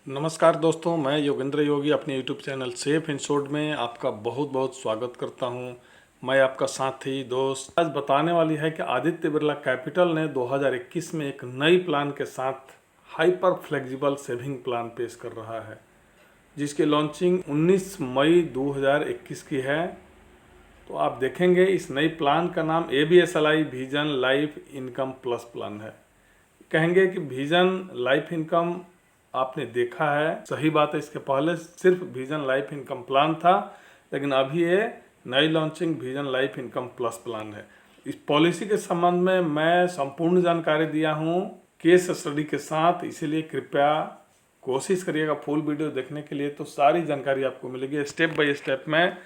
नमस्कार दोस्तों, मैं योगेंद्र योगी अपने YouTube चैनल सेफ इंश्योर्ड में आपका बहुत बहुत स्वागत करता हूं। मैं आपका साथी दोस्त आज बताने वाली है कि आदित्य बिरला कैपिटल ने 2021 में एक नई प्लान के साथ हाइपर फ्लेक्सिबल सेविंग प्लान पेश कर रहा है, जिसकी लॉन्चिंग 19 मई 2021 की है। तो आप देखेंगे इस नई प्लान का नाम ABSLI vision life income plus plan है। कहेंगे कि विजन लाइफ इनकम आपने देखा है, सही बात है। इसके पहले सिर्फ विजन लाइफ इनकम प्लान था, लेकिन अभी ये नई launching vision life income plus plan है। इस पॉलिसी के संबंध में मैं संपूर्ण जानकारी दिया हूँ केस स्टडी के साथ, इसीलिए कृपया कोशिश करिएगा फुल वीडियो देखने के लिए। तो सारी जानकारी आपको मिलेगी स्टेप बाय स्टेप में,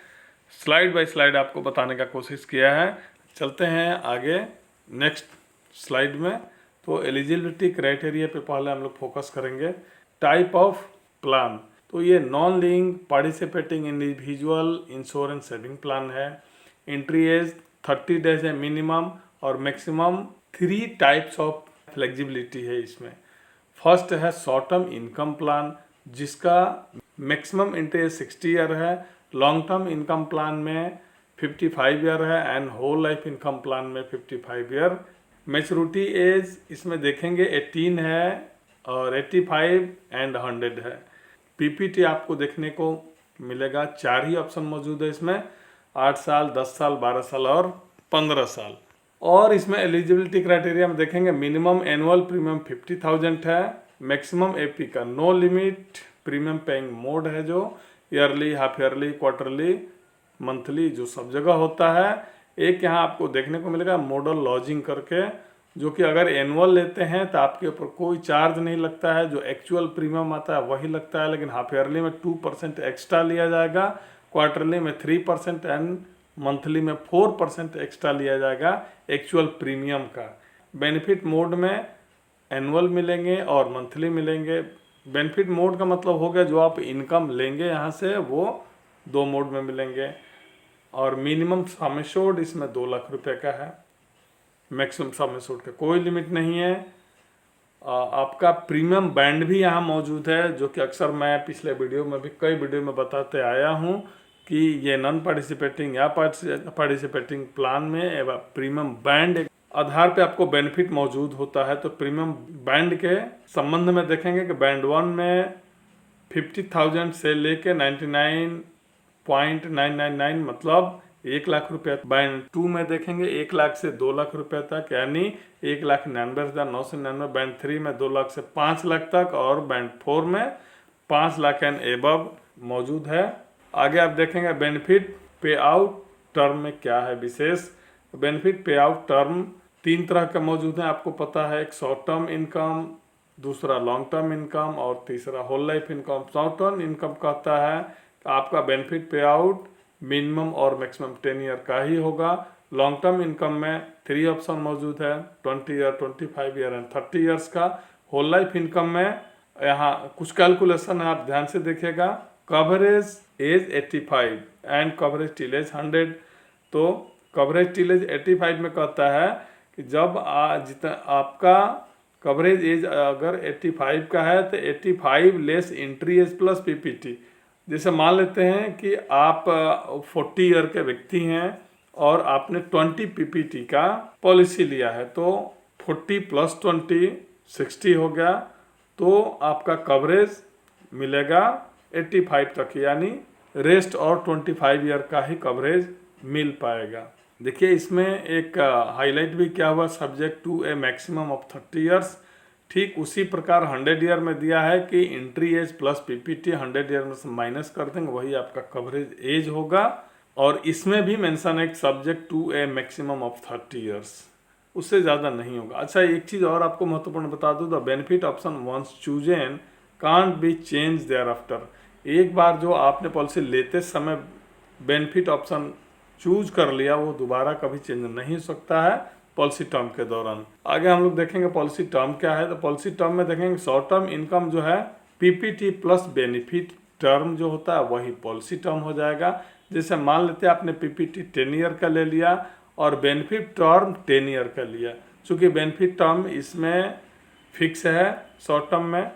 स्लाइड बाय स्लाइड आपको बताने का कोशिश किया है। चलते हैं आगे नेक्स्ट स्लाइड में। तो एलिजिबिलिटी क्राइटेरिया पे पहले हम लोग फोकस करेंगे। टाइप ऑफ प्लान, तो ये non link participating individual insurance saving plan है। एंट्री एज 30 डेज है मिनिमम, और मैक्सिमम 3 टाइप्स ऑफ फ्लेक्सिबिलिटी है इसमें। फर्स्ट है शॉर्ट टर्म इनकम प्लान, जिसका मैक्सिमम एंट्री एज 60 ईयर है। लॉन्ग टर्म इनकम प्लान में 55 ईयर है, and whole life income plan में 55 ईयर। मैच्योरिटी एज इसमें देखेंगे 18 है, और 85 एंड 100 है। पीपीटी आपको देखने को मिलेगा, 4 ही ऑप्शन मौजूद है इसमें, 8 साल, 10 साल, 12 साल और 15 साल। और इसमें एलिजिबिलिटी क्राइटेरिया में देखेंगे मिनिमम एनुअल प्रीमियम 50,000 है। मैक्सिमम एपी का no limit premium paying mode है, जो yearly, half yearly, quarterly, monthly जो सब जगह होता है। एक यहाँ आपको देखने को मिलेगा मॉडल लॉजिंग करके, जो कि अगर एनुअल लेते हैं तो आपके ऊपर कोई चार्ज नहीं लगता है, जो एक्चुअल प्रीमियम आता है वही लगता है। लेकिन हाफ ईयरली में 2% एक्स्ट्रा लिया जाएगा, क्वार्टरली में 3% एंड मंथली में 4% एक्स्ट्रा लिया जाएगा एक्चुअल प्रीमियम का। बेनिफिट मोड में एनुअल मिलेंगे और मंथली मिलेंगे। बेनिफिट मोड का मतलब हो गया जो आप इनकम लेंगे यहाँ से, वो 2 मोड में मिलेंगे। और मिनिमम सम एश्योर्ड इसमें 2 लाख रुपए का है। मैक्सिमम सम एश्योर्ड का कोई लिमिट नहीं है। आपका प्रीमियम बैंड भी यहाँ मौजूद है, जो कि अक्सर मैं पिछले वीडियो में भी कई वीडियो में बताते आया हूँ कि ये नॉन पार्टिसिपेटिंग या पार्टिसिपेटिंग प्लान में प्रीमियम बैंड आधार पे आपको बेनिफिट मौजूद होता है। तो प्रीमियम बैंड के संबंध में देखेंगे कि बैंड 1 में 50,000 से लेके 99.999 मतलब 1 लाख रुपया। बैंड 2 में देखेंगे 1 लाख से 2 लाख रुपए तक, यानी 1,99,999। बैंड 3 में 2 लाख से 5 लाख तक, और बैंड 4 में 5 लाख एंड एबव मौजूद है। आगे आप देखेंगे बेनिफिट पे आउट टर्म में क्या है विशेष। बेनिफिट पे आउट टर्म 3 तरह का मौजूद है, आपको पता है। एक शॉर्ट टर्म इनकम, दूसरा लॉन्ग टर्म इनकम, और तीसरा whole life income. Short term income कहता है कि आपका बेनिफिट पे आउट मिनिमम और मैक्सिमम 10 ईयर का ही होगा। लॉन्ग टर्म इनकम में 3 ऑप्शन मौजूद है, 20 ईयर, 25 ईयर एंड 30 ईयर्स का। होल लाइफ इनकम में यहाँ कुछ कैलकुलेशन है, आप ध्यान से देखिएगा। Coverage age 85 and coverage till age 100। तो कवरेज टिल एज 85 में कहता है कि जब जितना आपका कवरेज एज अगर 85 का है तो 85 less entry age plus PPT. जैसे मान लेते हैं कि आप 40 ईयर के व्यक्ति हैं और आपने 20 पीपीटी का पॉलिसी लिया है, तो 40 + 20 60 हो गया। तो आपका कवरेज मिलेगा 85 तक, यानी रेस्ट और 25 ईयर का ही कवरेज मिल पाएगा। देखिए इसमें एक हाईलाइट भी क्या हुआ, subject to a maximum of 30 years. ठीक उसी प्रकार 100 ईयर में दिया है कि entry age plus PPT 100 year में से माइनस कर देंगे, वही आपका कवरेज एज होगा। और इसमें भी मेंशन है subject to a maximum of 30 years, उससे ज़्यादा नहीं होगा। अच्छा, एक चीज़ और आपको महत्वपूर्ण बता दूँ, the benefit option once chosen can't be change thereafter. एक बार जो आपने पॉलिसी लेते समय बेनिफिट ऑप्शन चूज कर लिया, वो दोबारा कभी चेंज नहीं हो सकता है पॉलिसी टर्म के दौरान। आगे हम लोग देखेंगे पॉलिसी टर्म क्या है। तो पॉलिसी टर्म में देखेंगे शॉर्ट टर्म इनकम जो है पीपीटी प्लस बेनिफिट टर्म जो होता है वही पॉलिसी टर्म हो जाएगा। जैसे मान लेते हैं आपने पीपीटी 10 ईयर का ले लिया और बेनिफिट टर्म 10 ईयर का लिया। चूँकि बेनिफिट टर्म इसमें फिक्स है शॉर्ट टर्म में,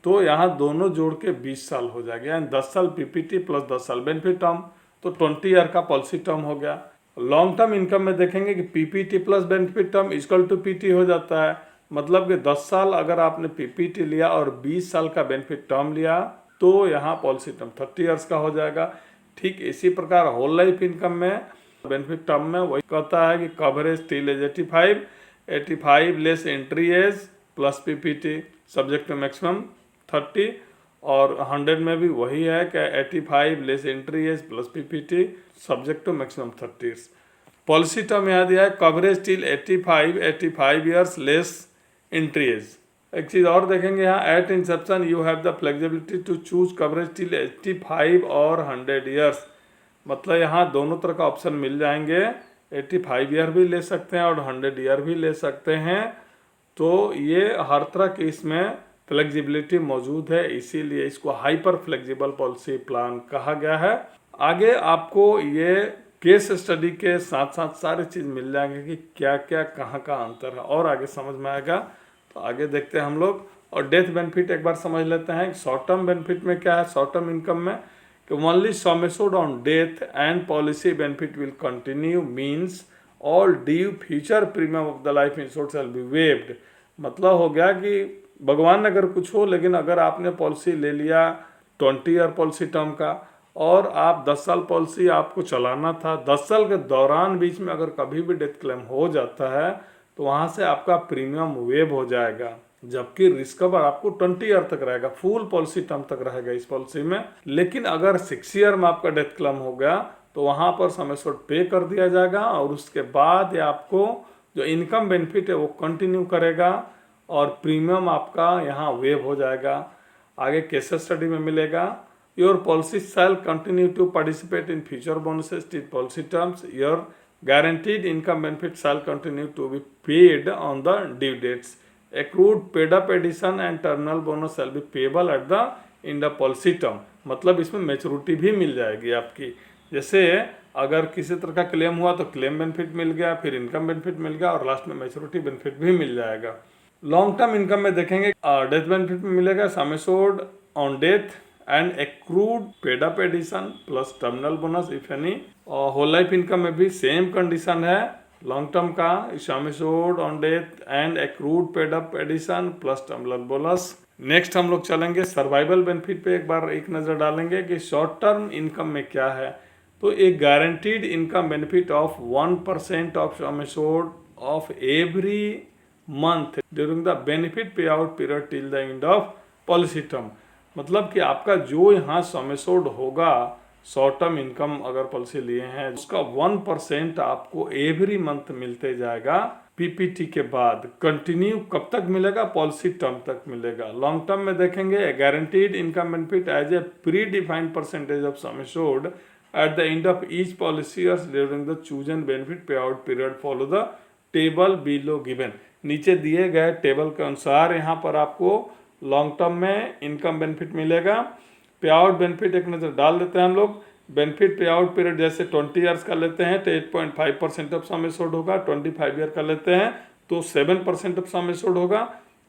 तो यहाँ दोनों जोड़ के 20 साल हो जाएगा, यानी 10 साल पीपीटी प्लस 10 साल बेनिफिट टर्म, तो 20 ईयर का पॉलिसी टर्म हो गया। लॉन्ग टर्म इनकम में देखेंगे कि PPT plus benefit term equal to PT हो जाता है, मतलब कि 10 साल अगर आपने पीपीटी लिया और 20 साल का बेनिफिट टर्म लिया तो यहाँ पॉलिसी टर्म 30 ईयर्स का हो जाएगा। ठीक इसी प्रकार होल लाइफ इनकम में बेनिफिट टर्म में वही कहता है कि coverage till age 85 less entry age plus PPT subject to maximum 30, और 100 में भी वही है कि 85 less entry age plus PPT subject to maximum 30। Policy term यहाँ दिया है coverage till 85 years less entry age. एक चीज़ और देखेंगे यहाँ, at inception you have the flexibility to choose coverage till 85 और 100 ईयर्स, मतलब यहाँ दोनों तरह का ऑप्शन मिल जाएंगे, 85 ईयर भी ले सकते हैं और 100 ईयर भी ले सकते हैं। तो ये हर तरह की इसमें फ्लेक्सिबिलिटी मौजूद है, इसीलिए इसको हाइपर फ्लेक्सिबल पॉलिसी प्लान कहा गया है। आगे आपको ये केस स्टडी के साथ साथ सारी चीज़ मिल जाएंगे कि क्या क्या कहाँ का अंतर है, और आगे समझ में आएगा। तो आगे देखते हैं हम लोग। और डेथ बेनिफिट एक बार समझ लेते हैं। शॉर्ट टर्म बेनिफिट में क्या है, शॉर्ट टर्म इनकम में कि only some assured on death and policy benefit will continue, means all due future premium of the life insured shall be waived. मतलब हो गया कि भगवान अगर कुछ हो, लेकिन अगर आपने पॉलिसी ले लिया 20 ईयर पॉलिसी टर्म का और आप 10 साल पॉलिसी आपको चलाना था, 10 साल के दौरान बीच में अगर कभी भी डेथ क्लेम हो जाता है तो वहाँ से आपका प्रीमियम वेव हो जाएगा, जबकि रिस्क कवर आपको 20 ईयर तक रहेगा, फुल पॉलिसी टर्म तक रहेगा इस पॉलिसी में। लेकिन अगर 6 ईयर में आपका डेथ क्लेम हो गया तो वहाँ पर सम एश्योर्ड पे कर दिया जाएगा और उसके बाद ये आपको जो इनकम बेनिफिट है वो कंटिन्यू करेगा और प्रीमियम आपका यहाँ वेव हो जाएगा। आगे केस स्टडी में मिलेगा, your policy shall continue to participate in future bonuses till policy terms, your guaranteed income benefit shall continue to be paid on the due dates, accrued paid up addition and terminal bonus shall be payable at the end of policy term। मतलब इसमें maturity भी मिल जाएगी आपकी, जैसे अगर किसी तरह का क्लेम हुआ तो क्लेम बेनिफिट मिल गया, फिर इनकम बेनिफिट मिल गया और लास्ट में मैच्योरिटी बेनिफिट भी मिल जाएगा। लॉन्ग टर्म इनकम में देखेंगे डेथ बेनिफिट में मिलेगा sum assured on death and accrued paid up addition plus terminal bonus if any. और होल लाइफ इनकम में भी सेम कंडीशन है लॉन्ग टर्म का, sum assured on death and accrued paid up addition plus terminal bonus. Next हम लोग चलेंगे survival benefit पे, एक बार एक नज़र डालेंगे कि शॉर्ट टर्म इनकम में क्या है। तो एक guaranteed income benefit of 1% of sum assured of every month during the benefit pay out period till the end of policy term. मतलब कि आपका जो यहाँ सम एश्योर्ड होगा शॉर्ट टर्म इनकम अगर पॉलिसी लिए हैं उसका 1% आपको एवरी मंथ मिलते जाएगा पीपीटी के बाद। कंटिन्यू कब तक मिलेगा, पॉलिसी टर्म तक मिलेगा। लॉन्ग टर्म में देखेंगे guaranteed income benefit as a predefined percentage of sum assured at the end of each policy years during the chosen benefit pay out period follow the table below given. नीचे दिए गए table के अनुसार यहाँ पर आपको long term में income benefit मिलेगा। पे आउट बेनिफिट एक नज़र डाल देते हैं हम लोग। बेनिफिट पे आउट पीरियड जैसे 20 ईयर्स का लेते हैं तो 8.5% ऑफ सम एश्योर्ड होगा, 25 ईयर का लेते हैं तो 7% ऑफ सम एश्योर्ड होगा,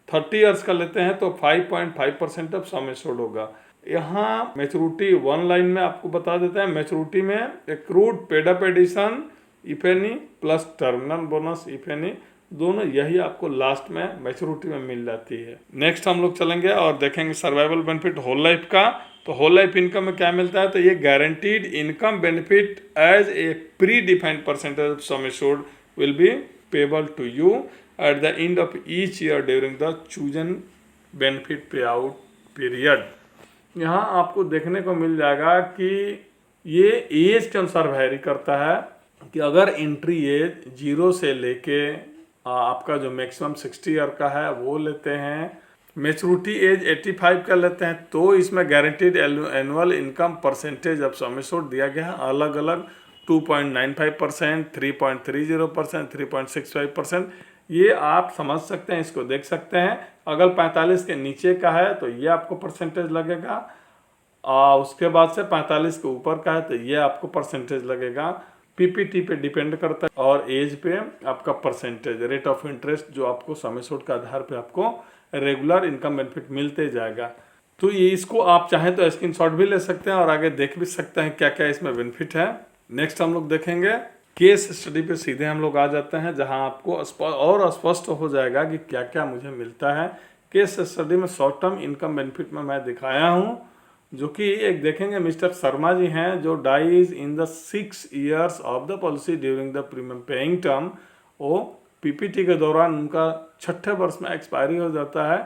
30 ईयर्स का लेते हैं तो 5.5% ऑफ सम एश्योर्ड होगा। यहाँ मैच्योरिटी वन लाइन में आपको बता देते हैं, मैच्योरिटी में accrued paid up addition if any plus terminal bonus if any, दोनों यही आपको लास्ट में मैच्योरिटी में मिल जाती है। नेक्स्ट हम लोग चलेंगे और देखेंगे सर्वाइवल बेनिफिट होल लाइफ का। तो होल लाइफ इनकम में क्या मिलता है, तो ये guaranteed income benefit as a predefined percentage of sum assured will be payable to you at the end of each year during the chosen benefit pay out period. यहाँ आपको देखने को मिल जाएगा कि ये एज के अनुसार वैरी करता है कि अगर एंट्री एज 0 से लेके आपका जो मैक्सिमम 60 ईयर का है वो लेते हैं, मैच्योरिटी एज 85 का लेते हैं, तो इसमें guaranteed annual income percentage of sum assured दिया गया है अलग अलग 2.95%, 3.30%, 3.65%। ये आप समझ सकते हैं, इसको देख सकते हैं। अगर 45 के नीचे का है तो ये आपको परसेंटेज लगेगा, उसके बाद से 45 के ऊपर का है तो ये आपको परसेंटेज लगेगा। पीपीटी पे डिपेंड करता है और एज पे आपका परसेंटेज रेट ऑफ इंटरेस्ट जो आपको सम एश्योर्ड के आधार पे आपको रेगुलर इनकम बेनिफिट मिलते जाएगा। तो ये इसको आप चाहें तो स्क्रीनशॉट भी ले सकते हैं और आगे देख भी सकते हैं क्या क्या इसमें बेनिफिट है। नेक्स्ट हम लोग देखेंगे केस स्टडी पे सीधे हम लोग आ जाते हैं, जहां आपको और स्पष्ट हो जाएगा कि क्या क्या मुझे मिलता है। केस स्टडी में शॉर्ट टर्म इनकम बेनिफिट में मैं दिखाया हूं, जो कि एक देखेंगे मिस्टर शर्मा जी हैं जो dies in the 6 years of the policy during the premium paying term. वो पीपीटी के दौरान उनका 6ठे वर्ष में एक्सपायरी हो जाता है,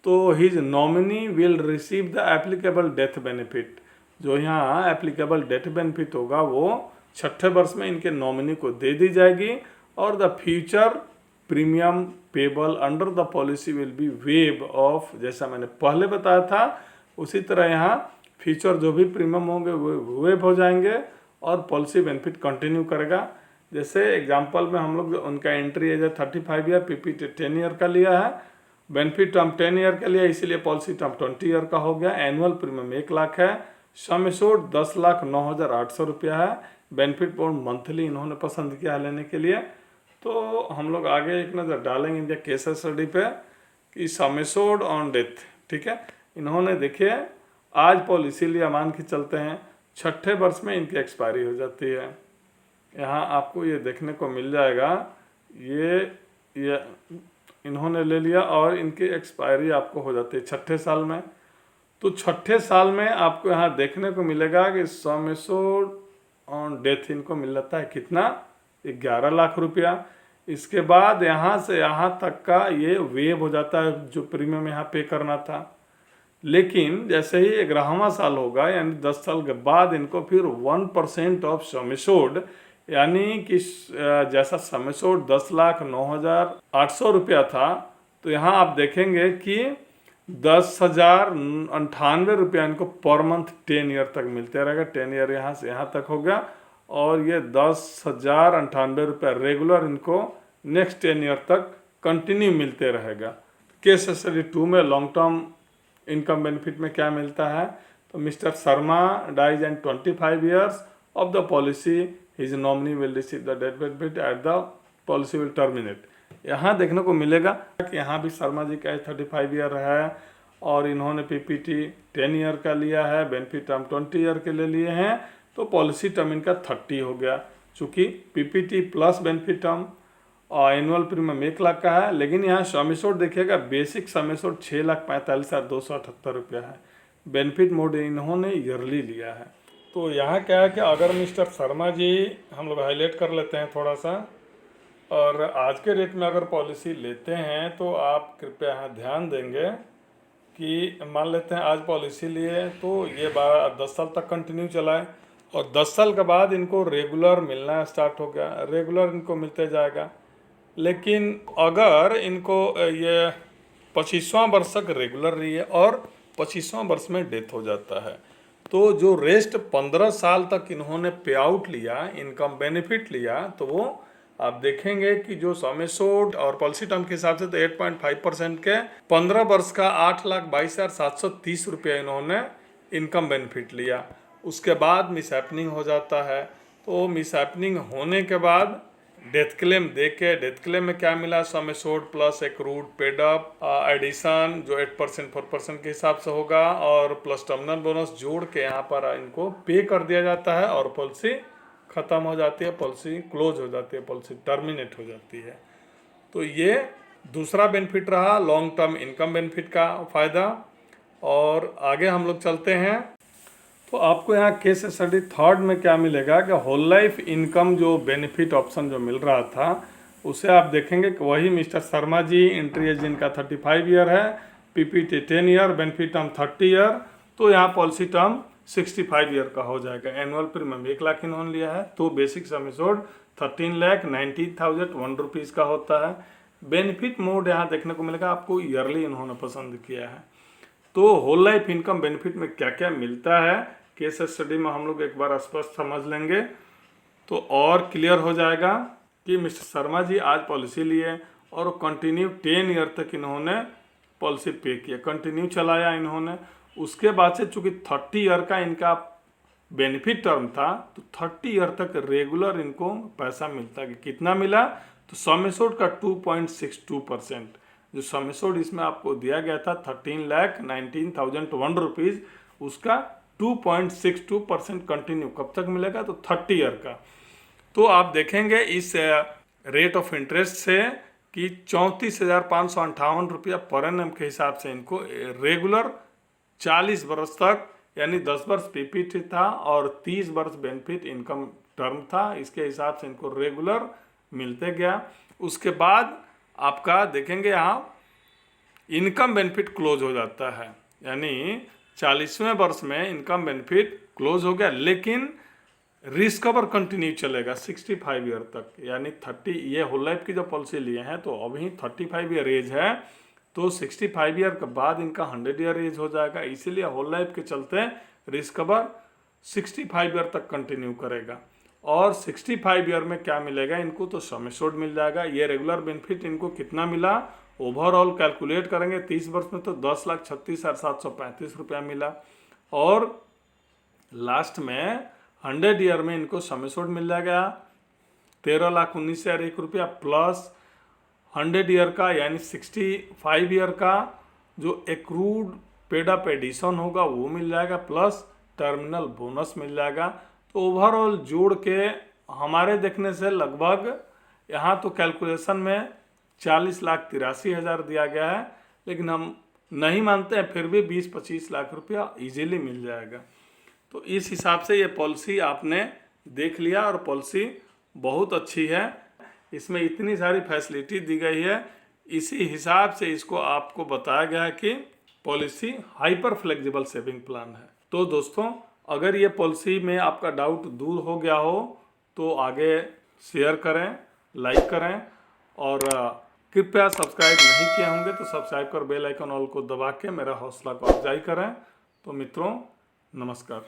तो his nominee will receive the applicable death benefit. जो यहाँ एप्लीकेबल डेथ बेनिफिट होगा वो 6ठे वर्ष में इनके नॉमिनी को दे दी जाएगी, और the future premium payable under the policy will be wave of, जैसा मैंने पहले बताया था उसी तरह यहाँ फ्यूचर जो भी प्रीमियम होंगे वो वेव हो जाएंगे और पॉलिसी बेनिफिट कंटिन्यू करेगा। जैसे एग्जांपल में हम लोग उनका entry age 35 year, PPT 10 year का लिया है, बेनिफिट टर्म 10 ईयर का लिया, इसीलिए पॉलिसी टर्म 20 ईयर का हो गया। एनुअल प्रीमियम 1 लाख है, सम एश्योर्ड 10,09,800 रुपया है। बेनिफिट बोर्ड मंथली इन्होंने पसंद किया है लेने के लिए। तो हम लोग आगे एक नज़र डालेंगे इनके केस स्टडी पे कि सम एश्योर्ड ऑन डेथ, ठीक है। इन्होंने देखिए आज पॉलिसी लिया, मान के चलते हैं 6ठे वर्ष में इनकी एक्सपायरी हो जाती है। यहाँ आपको ये देखने को मिल जाएगा, ये इन्होंने ले लिया और इनकी एक्सपायरी आपको हो जाती है 6ठे साल में। तो 6ठे साल में आपको यहाँ देखने को मिलेगा कि सम एश्योर्ड ऑन डेथ इनको मिल जाता है कितना, 11 लाख रुपया। इसके बाद यहाँ से यहाँ तक का ये वेव हो जाता है जो प्रीमियम यहाँ पे करना था। लेकिन जैसे ही 11वां साल होगा यानी 10 साल के बाद इनको फिर 1% ऑफ सम एश्योर्ड, यानी कि जैसा सम एश्योर्ड 10,09,800 रुपया था, तो यहाँ आप देखेंगे कि 10,098 रुपया इनको पर मंथ 10 ईयर तक मिलते रहेगा। 10 ईयर यहाँ से यहाँ तक हो गया, और ये 10,098 रुपया रेगुलर इनको नेक्स्ट 10 ईयर तक कंटिन्यू मिलते रहेगा। केस स्टडी 2 में लॉन्ग टर्म इनकम बेनिफिट में क्या मिलता है, तो mister Sharma dies and 25 years of the policy, his nominee will receive the death benefit at the policy will terminate. यहाँ देखने को मिलेगा कि यहाँ भी शर्मा जी का 35 ईयर है और इन्होंने पीपीटी 10 ईयर का लिया है, बेनिफिट टर्म 20 ईयर के लिए लिए हैं, तो पॉलिसी टर्म इनका 30 हो गया। चूँकि पीपीटी प्लस बेनिफिट टर्म और एनुअल प्रीमियम 1 लाख का है, लेकिन यहाँ सम एश्योर्ड देखिएगा, बेसिक सम एश्योर्ड 6,45,278 रुपया है। बेनिफिट मोड इन्होंने ईयरली लिया है। तो यहाँ क्या है कि अगर मिस्टर शर्मा जी हम लोग हाईलाइट कर लेते हैं थोड़ा सा, और आज के रेट में अगर पॉलिसी लेते हैं तो आप कृपया यहाँ ध्यान देंगे कि मान लेते हैं आज पॉलिसी लिए तो ये 10 साल तक कंटिन्यू चलाए, और 10 साल के बाद इनको रेगुलर मिलना स्टार्ट हो गया, रेगुलर इनको मिलते जाएगा। लेकिन अगर इनको ये 25वां वर्ष तक रेगुलर रही है और 25वां वर्ष में डेथ हो जाता है, तो जो रेस्ट 15 साल तक इन्होंने पे आउट लिया, इनकम बेनिफिट लिया, तो वो आप देखेंगे कि जो सम एश्योर्ड और पॉलिसी टर्म के हिसाब से तो 8.5% के 15 वर्ष का 8,22,730 रुपया इन्होंने इनकम बेनिफिट लिया। उसके बाद मिस हैपनिंग हो जाता है, तो मिस हैपनिंग होने के बाद डेथ क्लेम दे के, डेथ क्लेम में क्या मिला, sum assured plus accrued paid up addition जो 8% 4% के हिसाब से होगा, और प्लस टर्मिनल बोनस जोड़ के यहाँ पर इनको पे कर दिया जाता है और पॉलिसी ख़त्म हो जाती है, पॉलिसी क्लोज हो जाती है, पॉलिसी टर्मिनेट हो जाती है। तो ये दूसरा बेनिफिट रहा लॉन्ग टर्म इनकम बेनिफिट का फ़ायदा। और आगे हम लोग चलते हैं, तो आपको यहाँ केस स्टडी 3rd में क्या मिलेगा कि होल लाइफ इनकम जो बेनिफिट ऑप्शन जो मिल रहा था उसे आप देखेंगे कि वही mister Sharma ji entry as जिनका 35 ईयर है, PPT 10 year, benefit term 30 year, तो यहाँ पॉलिसी टर्म 65 ईयर का हो जाएगा। एनुअल प्रीमियम 1 लाख इन्होंने लिया है, तो बेसिक सम एश्योर्ड 13,90,001 रुपीज़ का होता है। बेनिफिट मोड यहाँ देखने को मिलेगा आपको ईयरली इन्होंने पसंद किया है। तो होल लाइफ इनकम बेनिफिट में क्या क्या मिलता है केस स्टडी में हम लोग एक बार स्पष्ट समझ लेंगे तो और क्लियर हो जाएगा कि मिस्टर शर्मा जी आज पॉलिसी लिए और कंटिन्यू 10 ईयर तक इन्होंने पॉलिसी पे किया, कंटिन्यू चलाया इन्होंने। उसके बाद से चूँकि 30 ईयर का इनका बेनिफिट टर्म था, तो 30 ईयर तक रेगुलर इनको पैसा मिलता कि कितना मिला, तो सम एश्योर्ड का 2.62%, जो सम एश्योर्ड इसमें आपको दिया गया था 13,19,001 रुपीज़, उसका 2.62% कंटिन्यू कब तक मिलेगा, तो 30 ईयर का। तो आप देखेंगे इस रेट ऑफ इंटरेस्ट से कि 34,558 रुपया पर एनम के हिसाब से इनको रेगुलर 40 वर्ष तक, यानी 10 वर्ष पीपीटी था और 30 वर्ष बेनिफिट इनकम टर्म था, इसके हिसाब से इनको रेगुलर मिलते गया। उसके बाद आपका देखेंगे यहाँ इनकम बेनिफिट क्लोज हो जाता है, यानी 40वें वर्ष में इनकम बेनिफिट क्लोज हो गया, लेकिन रिस्क कवर कंटिन्यू चलेगा 65 ईयर तक, यानी 30, ये होल लाइफ की जो पॉलिसी लिए हैं तो अभी 35 ईयर एज है, तो 65 ईयर के बाद इनका 100 ईयर एज हो जाएगा, इसीलिए होल लाइफ के चलते रिस्क कवर 65 ईयर तक कंटिन्यू करेगा। और 65 ईयर में क्या मिलेगा इनको, तो सम एश्योर्ड मिल जाएगा। ये रेगुलर बेनिफिट इनको कितना मिला, ओवरऑल कैलकुलेट करेंगे 30 वर्ष में तो 10,36,735 रुपया मिला, और लास्ट में 100 ईयर में इनको सम एश्योर्ड मिल जाएगा 13,19,001 रुपया, प्लस 100 ईयर का यानी 65 ईयर का जो एक्रूड पेड अप एडिशन होगा वो मिल जाएगा, प्लस टर्मिनल बोनस मिल जाएगा। तो ओवरऑल जोड़ के हमारे देखने से लगभग यहाँ तो कैलकुलेशन में 40,83,000 दिया गया है, लेकिन हम नहीं मानते हैं, फिर भी 20-25 लाख रुपया इजीली मिल जाएगा। तो इस हिसाब से ये पॉलिसी आपने देख लिया, और पॉलिसी बहुत अच्छी है, इसमें इतनी सारी फैसिलिटी दी गई है, इसी हिसाब से इसको आपको बताया गया है कि policy hyper flexible saving plan है। तो दोस्तों, अगर ये पॉलिसी में आपका डाउट दूर हो गया हो तो आगे शेयर करें, लाइक करें, और कृपया सब्सक्राइब नहीं किए होंगे तो सब्सक्राइब कर बेल आइकन ऑल को दबा के मेरा हौसला को अफजाई करें। तो मित्रों, नमस्कार।